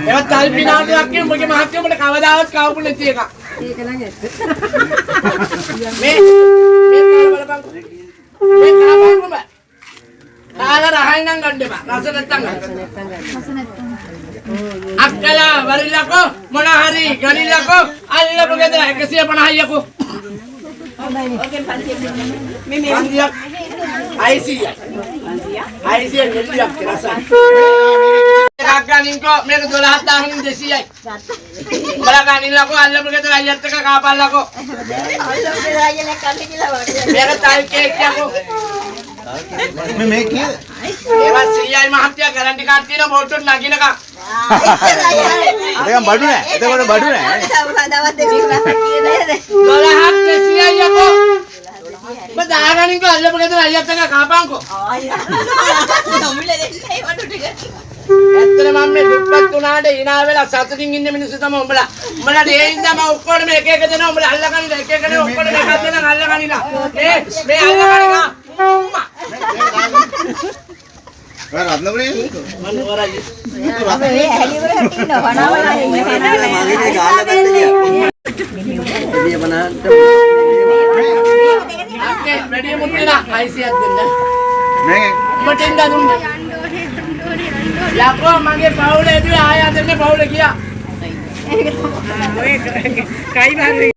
ඒවත් කල්පනාවක් කියන මගේ මහත්මයා මට කවදාවත් කවපු නැති එකක්. ඒක නම් ඇත්ත. මේ බලපන්. මේ කාපන්කම. කාලා රහයි නම් ගන්න එපා. රස නැත්තම් ගන්න. අක්කලා වරිලකෝ මොන හරි ගනිලකෝ අල්ලපු ගෙදර 150යිකෝ. ඕකෙන් 500 මේ 500ක් 600යි. 600 නෙල්ලියක් රසයි. එකක් ගනින්කෝ මේක 12000 200යි. උඹලා ගනින්නකෝ අල්ලපු ගෙදර අයියත් එක්ක කාපල්ලකෝ. අල්ලපු ගෙදර අයියලා කන්නේ කියලා වගේ. මේක තල් කේක් යකෝ. මේ කීයද? ඒවා 100යි මහත්තයා ගැරන්ටි කාඩ් තියෙන බෝට්ටුත් නගිනකම්. ඒකම බඩු නෑ. එතකොට බඩු නෑ. දවස් දෙකක් රසක් කියේ නේද? 12ක් 200යි යකෝ. ඔබ දාගනින්කෝ අල්ලපු ගෙදර අයියත් එක්ක කාපන්කෝ. නොමිල දෙන්නේ ඒ වටු ටික. ඇත්තට මම මේ දුප්පත් උනාට hina වෙලා සතුටින් ඉන්න මිනිස්සු තමයි උඹලා. උඹලා ඒ හින්දා මම ඔක්කොම එක එක දෙනවා උඹලා අල්ලගනින්න එක එක නේ ඔක්කොම එකක් දෙනවා අල්ලගනින්න. මේ අල්ලගනින්න. ඔය රත්නපුරේ මම වරයි. අපි මේ හැලිවර හිටින්න වනාවලා ඉන්නේ කනවා. මගේ ගාලා බැලුවා කියලා. අක්කේ වැඩි මුත්තිලා 600ක් දෙන්න. මේ උඹට එන්න දුන්නේ. යකෝ මගේ පවුල ඇදුවේ ආය අදන්නේ පවුල ගියා. ඒක තමයි. ඔය කයි බාරේ